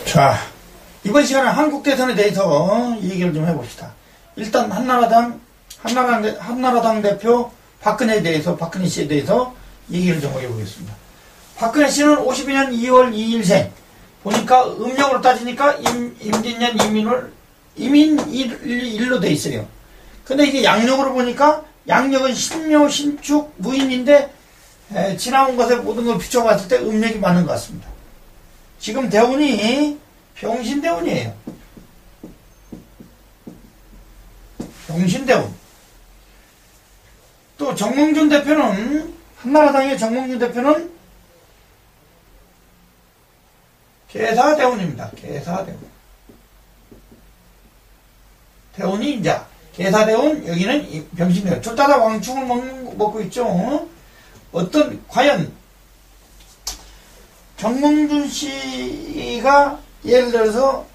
자, 이번 시간에 한국 대선에 대해서 얘기를 좀 해봅시다. 일단 한나라당 대표 박근혜에 대해서, 박근혜 씨에 대해서 얘기를 좀 해보겠습니다. 박근혜 씨는 52년 2월 2일생. 보니까 음력으로 따지니까 임진년 이민일로 돼 있어요. 근데 이게 양력으로 보니까 양력은 신묘, 신축, 무인인데 지나온 것에 모든 걸 비춰봤을 때 음력이 맞는 것 같습니다. 지금 대운이 병신대운이에요. 병신대운. 또 정몽준 대표는, 한나라당의 정몽준 대표는 계사대운입니다. 계사대운. 대운이 인자. 계사대운, 여기는 병신대운. 둘 다 왕축을 먹고 있죠. 과연 정몽준 씨가 예를 들어서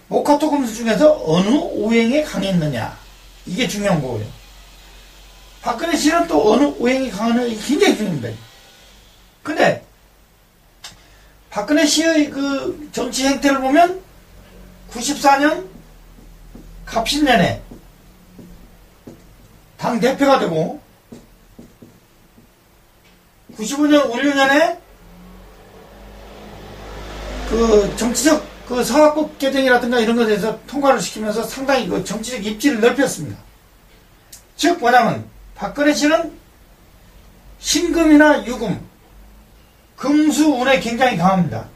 목화토 금수 중에서 어느 오행에 강했느냐, 이게 중요한 거예요. 박근혜 씨는 또 어느 오행이 강하느냐, 이게 굉장히 중요합니다. 근데 박근혜 씨의 그 정치 행태를 보면 94년 갑신년에 당 대표가 되고 95년 을유년에 그 정치적 그 사학법 개정이라든가 이런 것에 대해서 통과를 시키면서 상당히 그 정치적 입지를 넓혔습니다. 즉 뭐냐면 박근혜 씨는 신금이나 유금, 금수운에 굉장히 강합니다.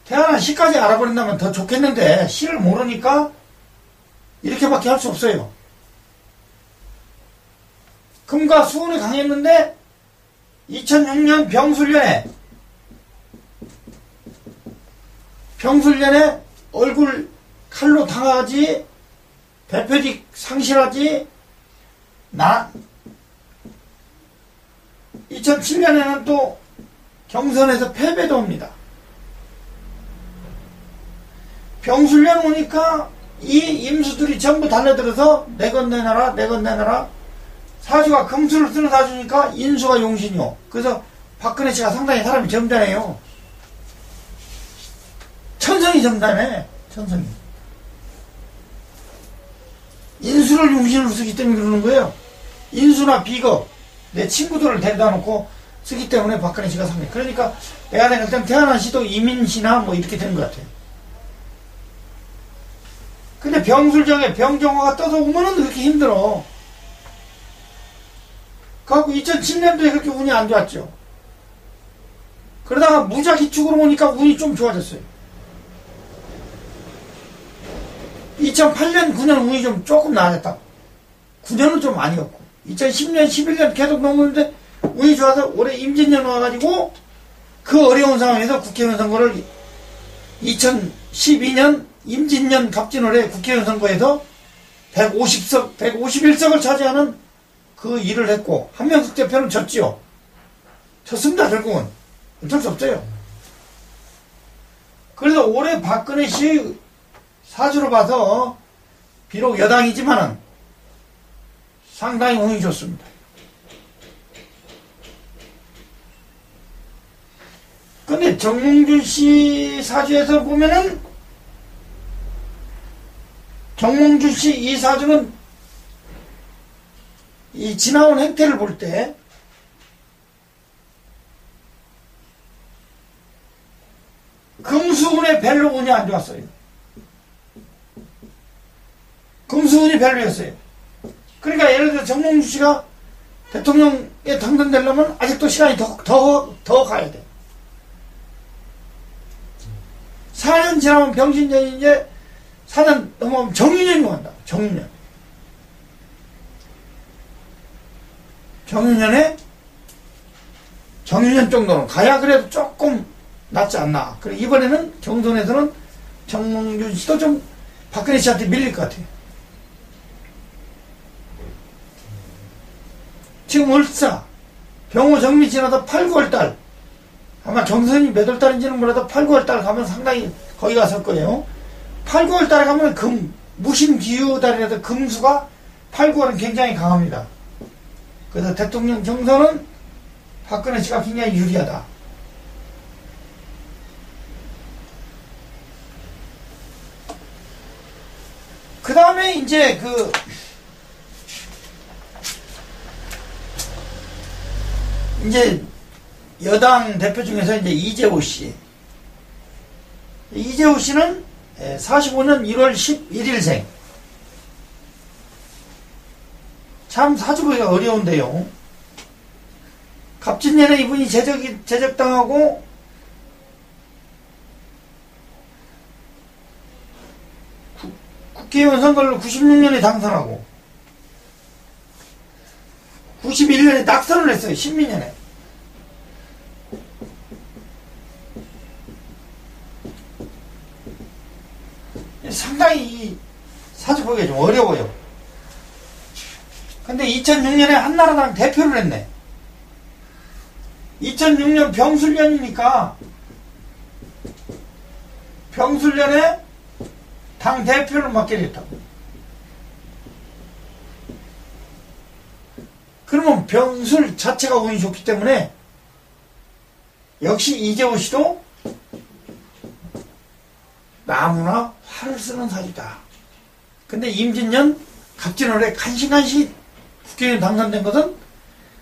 태어난 시까지 알아버린다면 더 좋겠는데 시를 모르니까 이렇게밖에 할 수 없어요. 금과 수운에 강했는데 2006년 병술년에 얼굴 칼로 당하지, 대표직 상실하지, 2007년에는 또 경선에서 패배도 옵니다. 병술년 오니까 이 임수들이 전부 달려들어서 내 것 내놔라, 내 것 내놔라. 사주가 금수를 쓰는 사주니까 인수가 용신이요. 그래서 박근혜 씨가 상당히 사람이 점잖해요. 천성이 점잖해. 천성이. 인수를 용신으로 쓰기 때문에 그러는 거예요. 인수나 비거, 내 친구들을 데려다 놓고 쓰기 때문에 박근혜 씨가 상당히. 그러니까 내가 생각할 땐 태어난 시도 이민시나 뭐 이렇게 되는 것 같아요. 근데 병술정에 병정화가 떠서 오면은 그렇게 힘들어. 그래갖고 2007년도에 그렇게 운이 안 좋았죠. 그러다가 무자기축으로 오니까 운이 좀 좋아졌어요. 2008년, 9년 운이 좀 조금 나아졌다. 9년은 좀 아니었고 2010년, 11년 계속 넘었는데 운이 좋아서 올해 임진년 와가지고 그 어려운 상황에서 국회의원 선거를 2012년 임진년 갑진월에 국회의원 선거에서 151석을 차지하는 그 일을 했고, 한명숙 대표는 졌지요. 졌습니다, 결국은. 어쩔 수 없어요. 그래서 올해 박근혜 씨 사주로 봐서 비록 여당이지만은 상당히 운이 좋습니다. 근데 정몽준 씨 사주에서 보면은 정몽준 씨 이 사주는 이 지나온 행태를 볼 때 금수운에 별로 운이 안 좋았어요. 금수운이 별로였어요. 그러니까 예를 들어 정몽준 씨가 대통령에 당선되려면 아직도 시간이 더 가야 돼. 4년 지나면 병신년이 이제 4년 넘어가면 정유년이 온다. 정유년. 정유년 정도는 가야 그래도 조금 낫지 않나. 그래 이번에는 경선에서는 정몽준 씨도 좀 박근혜 씨한테 밀릴 것 같아요. 지금 월사 병호 정미 지나다 8, 9월달 아마 경선이 몇 월달인지는 몰라도 8, 9월달 가면 상당히 거기 갔을 거예요. 8, 9월달에 가면 무신기유달이라도 금수가 8, 9월은 굉장히 강합니다. 그래서 대통령 경선은 박근혜 씨가 굉장히 유리하다. 그 다음에 이제 이제 여당 대표 중에서 이제 이재호 씨. 이재호 씨는 45년 1월 11일생. 참 사주보기가 어려운데요. 갑진년에 이분이 제적당하고 국회의원 선거를 96년에 당선하고 91년에 낙선을 했어요. 신민년에. 상당히 이 사주 보기가 좀 어려워요. 근데 2006년에 한나라당 대표를 했네. 2006년 병술년이니까 병술년에 당 대표를 맡게 됐다고. 그러면 병술 자체가 운이 좋기 때문에 역시 이재호 씨도 나무나 활을 쓰는 사주다. 근데 임진년 갑진월에 간신간시 국회의원 당선된 것은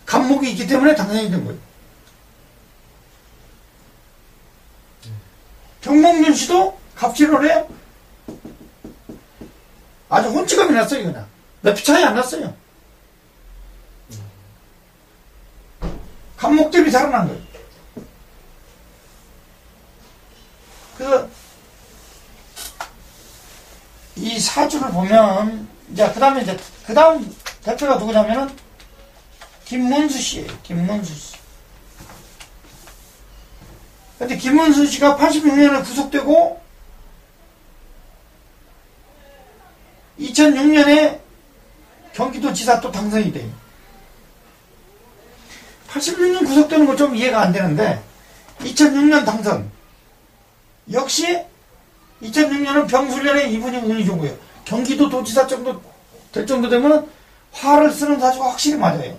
간목이 있기 때문에 당선이 된 거예요. 정몽준 씨도 갑진월에 아주 혼치감이 났어요. 그냥 몇 표 차이 안 났어요. 간목 대비 살아난 거예요. 그래서 이 사주를 보면 이제 그 다음 대표가 누구냐면은 김문수 씨예요. 김문수 씨. 근데 김문수 씨가 86년에 구속되고 2006년에 경기도지사 또 당선이 돼요. 86년 구속되는 거 좀 이해가 안 되는데 2006년 당선. 역시 2006년은 병술년에 이분이 운이 좋은 거예요. 경기도 도지사 정도 될 정도 되면 화를 쓰는 사주가 확실히 맞아요.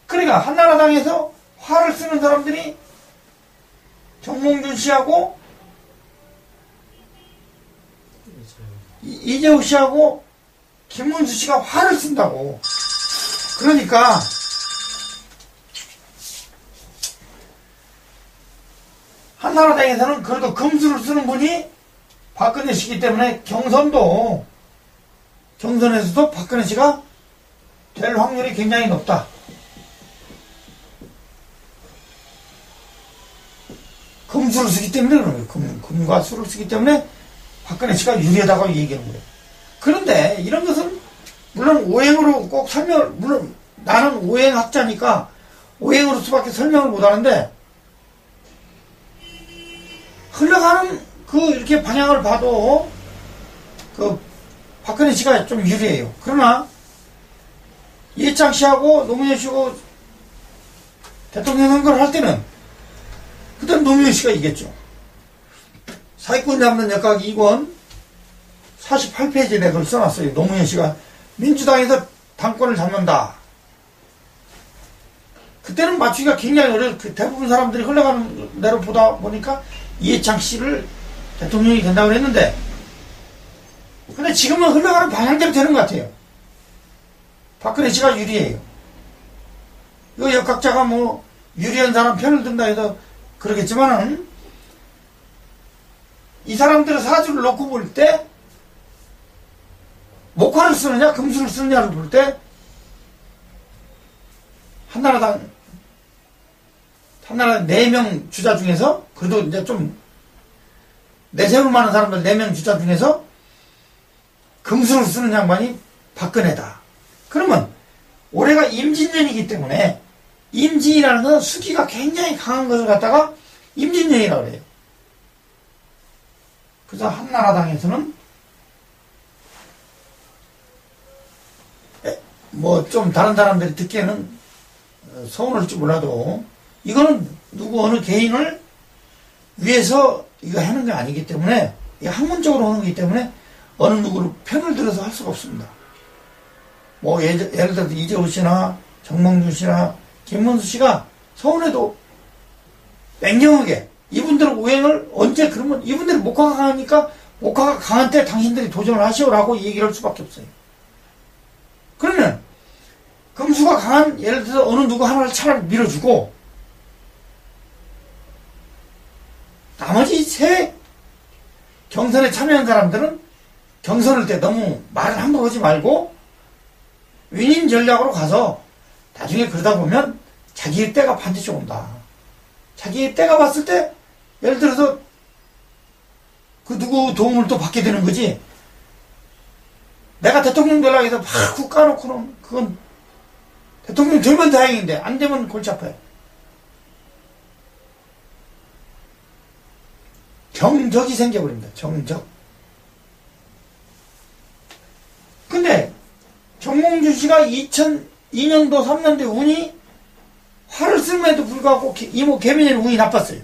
그러니까 한나라당에서 화를 쓰는 사람들이 정몽준 씨하고 이재호 씨하고 김문수 씨가 화를 쓴다고. 그러니까 한나라당에서는 그래도 금수를 쓰는 분이 박근혜 씨기 때문에 경선에서도 박근혜 씨가 될 확률이 굉장히 높다. 금수를 쓰기 때문에 그런 거예요. 금과 수를 쓰기 때문에 박근혜 씨가 유리하다고 얘기하는 거예요. 그런데 이런 것은 물론 오행으로 꼭 물론 나는 오행학자니까 오행으로 수밖에 설명을 못하는데 흘러가는 이렇게 방향을 봐도 박근혜 씨가 좀 유리해요. 그러나 이해창 씨하고 노무현 씨하고 대통령 선거를 할 때는 그때는 노무현 씨가 이겼죠. 사기꾼 잡는 역학 2권 48페이지에 내가 그걸 써놨어요. 노무현 씨가 민주당에서 당권을 잡는다. 그때는 맞추기가 굉장히 어려워요. 대부분 사람들이 흘러가는 대로 보다 보니까 이해창 씨를 대통령이 된다고 했는데, 근데 지금은 흘러가는 방향대로 되는 것 같아요. 박근혜 씨가 유리해요. 이거 역학자가 유리한 사람 편을 든다 해서 그러겠지만은, 이 사람들의 사주를 놓고 볼 때, 목화를 쓰느냐, 금수를 쓰느냐를 볼 때, 한나라당 4명 주자 중에서, 그래도 이제 좀, 내세울 만한 사람들 4명 주자 중에서, 금수를 쓰는 양반이 박근혜다. 그러면, 올해가 임진년이기 때문에, 임진이라는 건 수기가 굉장히 강한 것을 갖다가 임진년이라고 그래요. 그래서 한나라당에서는 좀 다른 사람들이 듣기에는 서운할지 몰라도 이거는 어느 개인을 위해서 이거 하는 게 아니기 때문에 학문적으로 하는 거기 때문에 어느 누구를 편을 들어서 할 수가 없습니다. 예를 들어서 이재호 씨나 정몽준 씨나 김문수 씨가 서울에도 맹경하게 이분들은 우행을 언제 그러면 이분들이 목화가 강하니까 목화가 강한 때 당신들이 도전을 하시오라고 얘기를 할 수밖에 없어요. 그러면 금수가 강한 예를 들어서 어느 누구 하나를 차라리 밀어주고 나머지 세 경선에 참여한 사람들은 경선할 때 너무 말을 함부로 하지 말고 윈윈 전략으로 가서 나중에 그러다 보면 자기의 때가 반드시 온다. 자기의 때가 왔을 때 예를 들어서 그 누구 도움을 또 받게 되는 거지. 내가 대통령 되려고 해서 막 훅 까놓고는 그건 대통령 되면 다행인데 안 되면 골치 아파요. 정적이 생겨버립니다. 정적. 근데 정몽준 씨가 2002년도 3년도에 운이 화를 쓸음에도 불구하고 이모 개미년 운이 나빴어요.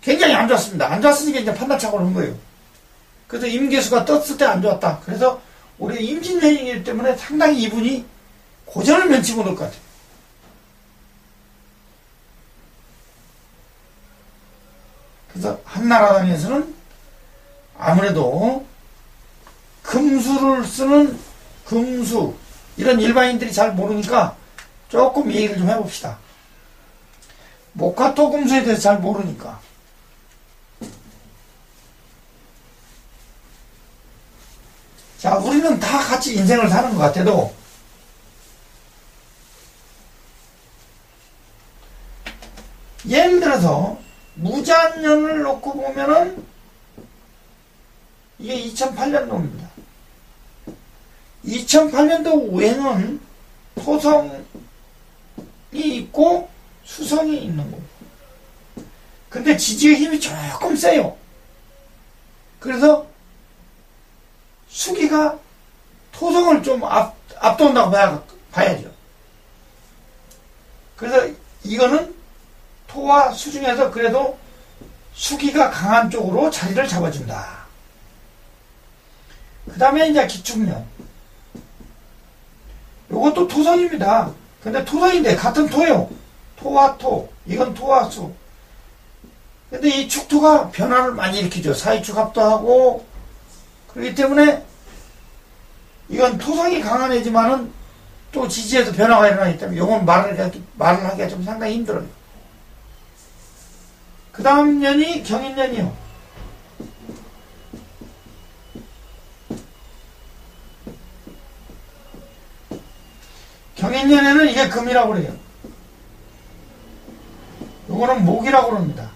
굉장히 안 좋았습니다. 안 좋았으니까 이제 판단착오를 한 거예요. 그래서 임계수가 떴을 때 안 좋았다. 그래서 올해 임진년이기 때문에 상당히 이분이 고전을 면치 못할 것 같아요. 그래서 한나라당에서는 아무래도 금수를 쓰는 금수 이런 일반인들이 잘 모르니까 조금 얘기를 좀 해봅시다. 목화토 금수에 대해서 잘 모르니까. 자, 우리는 다 같이 인생을 사는 것 같아도 예를 들어서 무자년을 놓고 보면은 이게 2008년도입니다. 2008년도 우행은 토성이 있고 수성이 있는 겁니다. 근데 지지의 힘이 조금 세요. 그래서 수기가 토성을 좀 앞돈다고 봐야죠. 그래서 이거는 토와 수 중에서 그래도 수기가 강한 쪽으로 자리를 잡아준다. 그 다음에 이제 기축년. 요것도 토성입니다. 근데 토성인데 같은 토예요. 토와 토. 이건 토와 수. 근데 이 축토가 변화를 많이 일으키죠. 사이축합도 하고. 그렇기 때문에 이건 토성이 강한 애지만은 또 지지에서 변화가 일어나기 때문에 요건 말을 하기가 좀 상당히 힘들어요. 그 다음 년이 경인년이요. 경인년에는 이게 금이라고 그래요. 요거는 목이라고 그럽니다.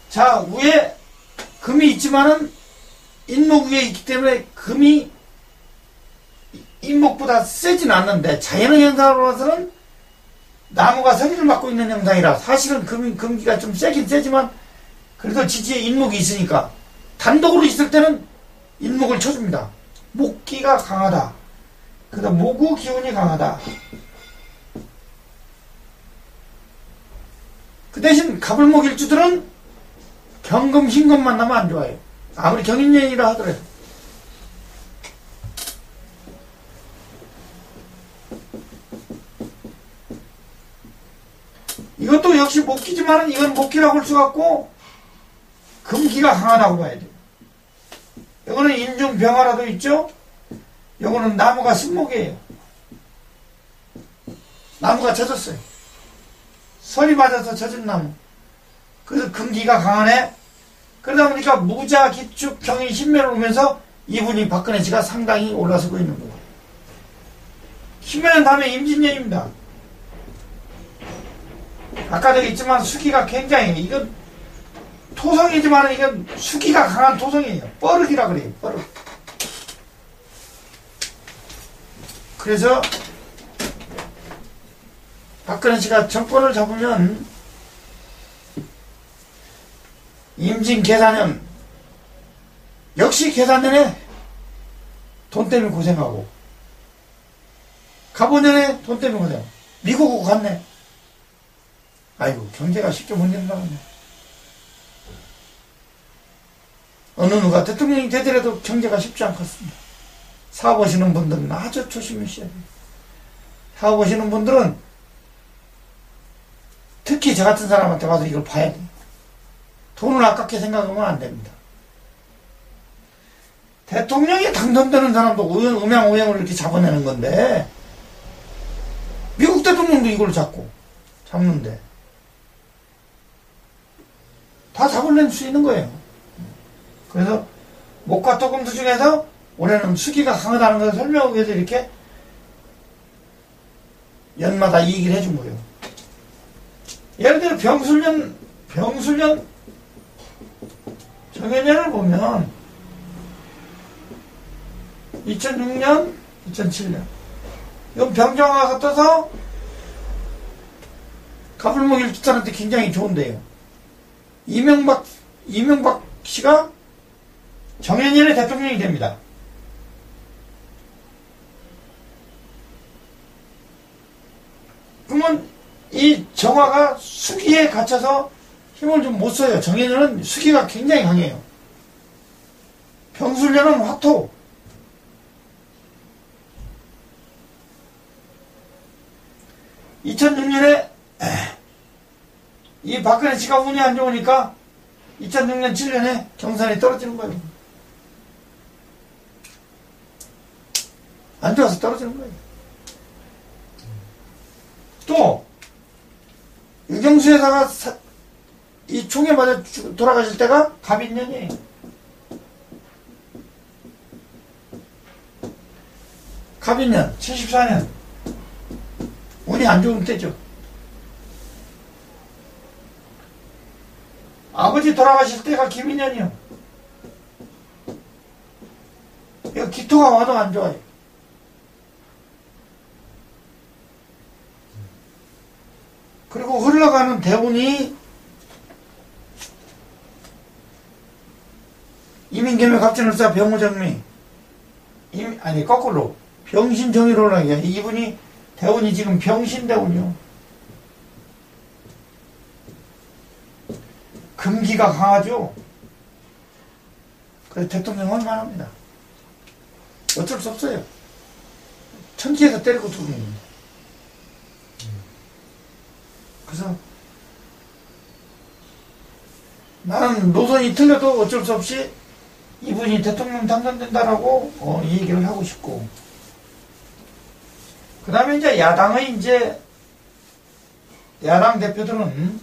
자, 위에 금이 있지만은 인목 위에 있기 때문에 금이 인목보다 세진 않는데 자연의 현상으로서는 나무가 서리를 맡고 있는 현상이라 사실은 금기가 좀 세긴 세지만 그래도 지지에 인목이 있으니까 단독으로 있을 때는 인목을 쳐줍니다. 목기가 강하다. 그다음 모구 기운이 강하다. 그 대신 갑을목 일주들은 경금 흰금만 나면 안 좋아요. 아무리 경인년이라 하더라도. 이것도 역시 목기지만 이건 목기라고 할 수가 없고 금기가 강하다고 봐야 돼요. 이거는 인중병화라도 있죠. 이거는 나무가 신목이에요. 나무가 젖었어요. 설이 맞아서 젖은 나무. 그래서 금기가 강하네. 그러다 보니까 무자, 기축, 경인, 신묘를 오면서 이분이 박근혜 씨가 상당히 올라서고 있는 거예요. 신묘는 다음에 임진년입니다. 아까도 있지만 수기가 굉장히 이건 토성이지만 이건 수기가 강한 토성이에요. 뻐륵이라 그래요. 뻐륵. 그래서 박근혜 씨가 정권을 잡으면 임진 계산년 역시 계산년에 돈 때문에 고생하고 갑오년에 돈 때문에 고생하고 미국 갔네. 아이고 경제가 쉽게 못 된다네. 어느 누가 대통령이 되더라도 경제가 쉽지 않겠습니다. 사업하시는 분들은 아주 조심하셔야 돼요. 사업하시는 분들은 특히 저 같은 사람한테 와서 이걸 봐야 돼요. 돈을 아깝게 생각하면 안 됩니다. 대통령이 당선되는 사람도 음양오양으로 이렇게 잡아내는 건데, 미국 대통령도 이걸 잡는데, 다 잡아낼 수 있는 거예요. 그래서, 목과 토금수 중에서 올해는 수기가 강하다는 것을 설명하기 위해서 이렇게 연마다 이 얘기를 해준 거예요. 예를 들어 병술년 정해년을 보면 2006년, 2007년 이건 병정화가 떠서 가불목 일주단한테 굉장히 좋은데요. 이명박 씨가 정해년의 대통령이 됩니다. 그러면 이 정화가 수기에 갇혀서 힘을 좀 못 써요. 정해년은 수기가 굉장히 강해요. 병술년은 화토. (2006년에) 이 박근혜 씨가 운이 안 좋으니까 2006년 7년에 경선이 떨어지는 거예요. 안 좋아서 떨어지는 거예요. 또 유경수 여사가 이 총에 맞아 돌아가실 때가 갑인년이에요. 갑인년 74년 운이 안 좋은 때죠. 아버지 돌아가실 때가 김인년이요. 이거 기토가 와도 안 좋아요. 그리고 흘러가는 대운이 이민겸의 갑진을사 병우정미 아니 거꾸로 병신정의로라는 게 이분이 대운이 지금 병신대운이요. 금기가 강하죠. 그래서 대통령 할만합니다. 어쩔 수 없어요. 천지에서 때리고 두는 겁니다. 그래서 나는 노선이 틀려도 어쩔 수 없이 이분이 대통령 당선된다라고 이 얘기를 하고 싶고, 그 다음에 이제 야당 대표들은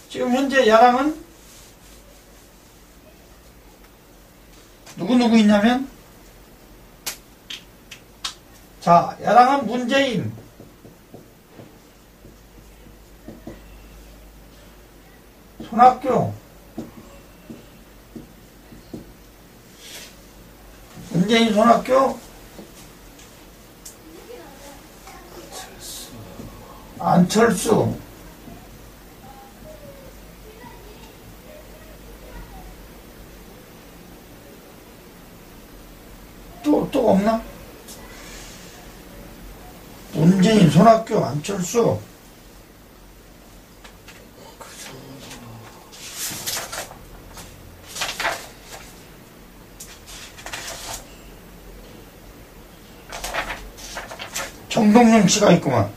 지금 현재 야당은 누구 있냐면, 자, 야당은 문재인, 손학규, 문재인, 손학규, 안철수, 또 없나? 문재인, 손학규, 안철수, 정동영 씨가 있구만.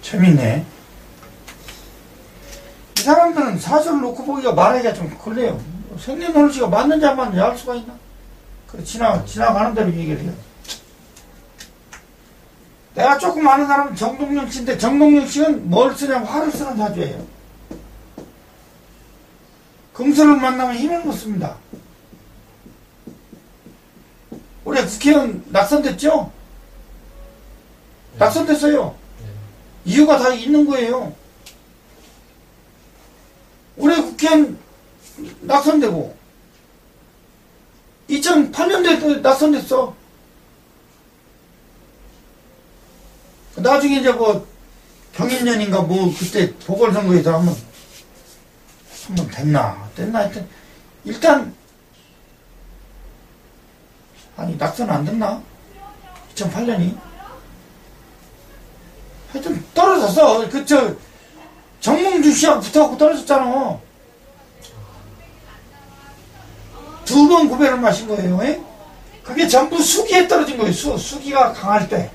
재밌네. 이 사람들은 사실을 놓고 보기가 말하기가 좀 그래요. 생년월일치가 맞는지 안 맞는지 알 수가 있나? 그래, 지나가는 대로 얘기를 해요. 내가 조금 아는 사람은 정동영 씨인데, 정동영 씨는 뭘 쓰냐면 화를 쓰는 사주예요. 금수를 만나면 힘을 못 씁니다. 올해 국회의원 낙선됐죠? 낙선됐어요. 이유가 다 있는 거예요. 올해 국회의원 낙선되고 2008년도에도 낙선됐어. 나중에 이제 경인년인가 그때 보궐선거에서 한번 됐나 하여튼 일단 아니 낙선 안 됐나? 2008년이 졌어. 정몽주 씨하고 붙어갖고 떨어졌잖아. 2번 구배를 마신 거예요. 에? 그게 전부 수기에 떨어진 거예요. 수기가 강할 때.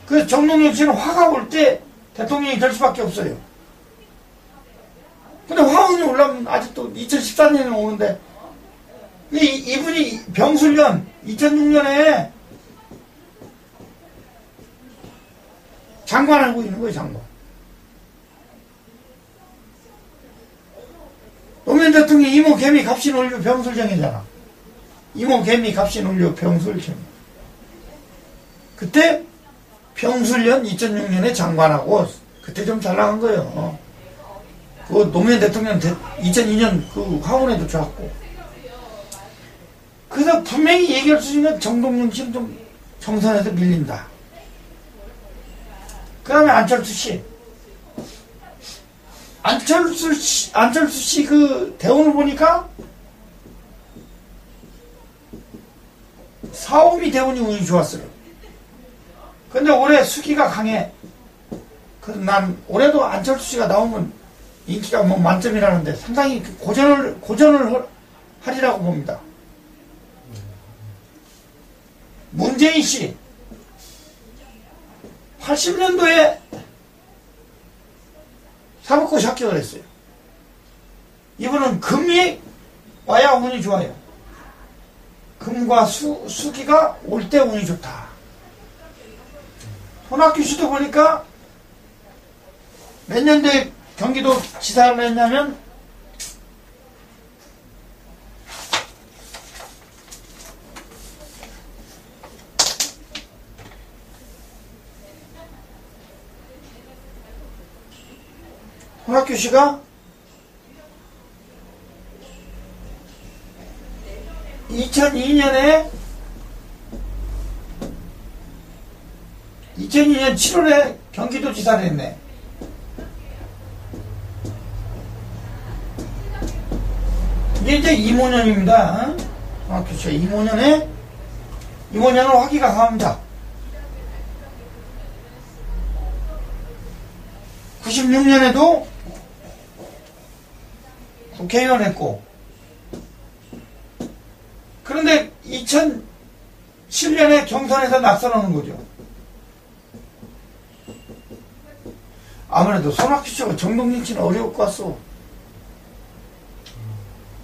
그 정몽주 씨는 화가 올 때 대통령이 될 수밖에 없어요. 근데 화운이 올라오면 아직도 2014년에 오는데, 이분이 병술년 2006년에 장관하고 있는 거예요, 장관. 노무현 대통령이 이모 개미 갑신 올려 병술정이잖아. 이모 개미 갑신 올려 병술정. 그때 병술년 2006년에 장관하고 그때 좀 잘 나간 거예요. 그 노무현 대통령 2002년 그 화원에도 좋았고. 그래서 분명히 얘기할 수 있는 정동영 씨는 좀 정선에서 밀린다. 그 다음에 안철수 씨. 안철수 씨 그 대운을 보니까 사오미 대운이 운이 좋았어요. 근데 올해 수기가 강해. 난 올해도 안철수 씨가 나오면 인기가 뭐 만점이라는데 상당히 고전을 하리라고 봅니다. 문재인 씨 80년도에 사법고시 합격을 했어요. 이분은 금이 와야 운이 좋아요. 금과 수기가 올 때 운이 좋다. 손학규 씨도 보니까 몇 년도에 경기도 지사를 했냐면 손학규 씨가 2002년 7월에 경기도지사를 했네. 이게 이제 2모년입니다. 손학규 씨가 2모년은 화기가 강합니다. 96년에도 국회의원 했고, 그런데 2007년에 경선에서 낙선하는 거죠. 아무래도 손학규 씨하고 정동영 씨는 어려울 것 같소.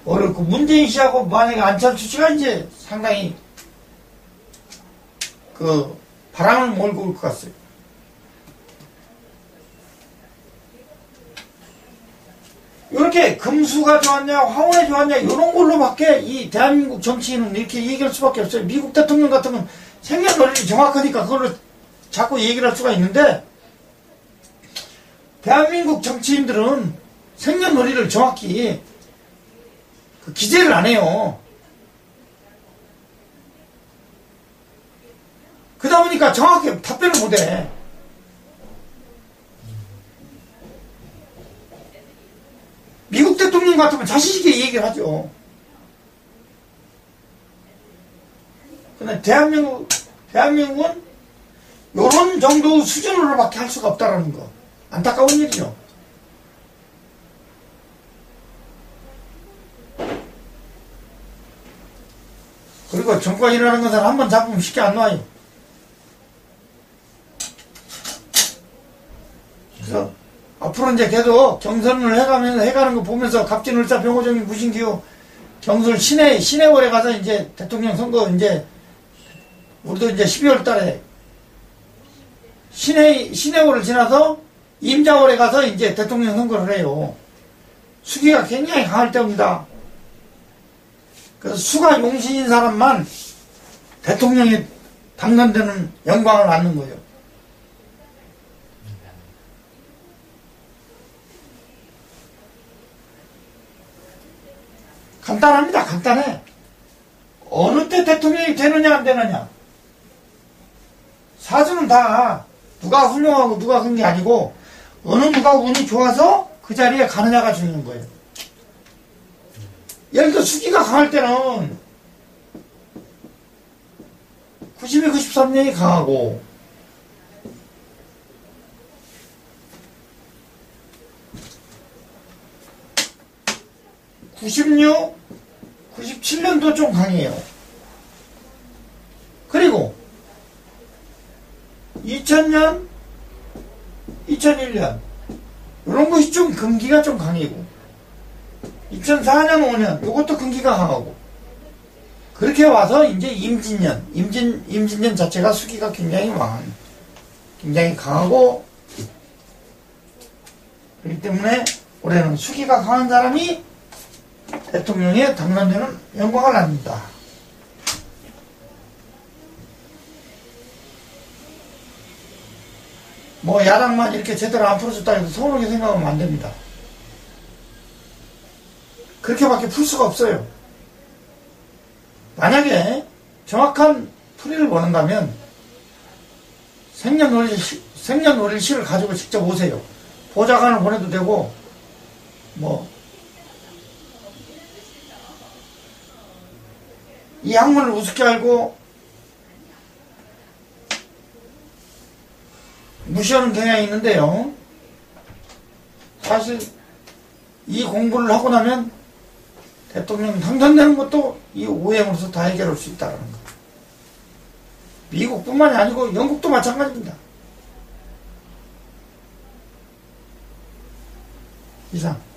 어렵고, 문재인 씨하고 만약에 안철수 씨가 이제 상당히 바람을 몰고 올 것 같아요. 이렇게 금수가 좋았냐 화원이 좋았냐 이런 걸로밖에 이 대한민국 정치인은 이렇게 얘기할 수밖에 없어요. 미국 대통령 같으면 생년월일이 정확하니까 그걸로 자꾸 얘기를 할 수가 있는데, 대한민국 정치인들은 생년월일을 정확히 기재를 안 해요. 그러다 보니까 정확히 답변을 못해. 미국 대통령 같으면 자신있게 얘기를 하죠. 근데 대한민국은 요런 정도 수준으로밖에 할 수가 없다라는 거. 안타까운 일이죠. 그리고 정권이라는 것은 한번 잡으면 쉽게 안 놔요. 그래서 앞으로 이제 계속 경선을 해가는 거 보면서 갑진을사 병호정이 무신기호 경선 시내월에 가서 이제 대통령 선거 이제 우리도 이제 12월 달에 시내월을 지나서 임자월에 가서 이제 대통령 선거를 해요. 수기가 굉장히 강할 때입니다. 그래서 수가 용신인 사람만 대통령이 당선되는 영광을 얻는 거예요. 간단합니다. 간단해. 어느 때 대통령이 되느냐 안 되느냐. 사주는 다 누가 훌륭하고 누가 큰 게 아니고 어느 누가 운이 좋아서 그 자리에 가느냐가 중요한 거예요. 예를 들어 수기가 강할 때는 92, 93년이 강하고 96, 97년도 좀 강해요. 그리고 2000년, 2001년 이런 것이 좀 금기가 좀 강이고 2004년, 5년 이것도 금기가 강하고 그렇게 와서 이제 임진년 자체가 수기가 굉장히 강하고 그렇기 때문에 올해는 수기가 강한 사람이 대통령에 당선되는 영광을 안는다. 뭐 야당만 이렇게 제대로 안 풀어줬다 해서 서운하게 생각하면 안 됩니다. 그렇게밖에 풀 수가 없어요. 만약에 정확한 풀이를 원한다면 생년월일시를 가지고 직접 오세요. 보좌관을 보내도 되고 이 학문을 우습게 알고 무시하는 경향이 있는데요. 사실 이 공부를 하고 나면 대통령 당선되는 것도 이 오행으로서 다 해결할 수 있다는 거. 미국뿐만이 아니고 영국도 마찬가지입니다. 이상.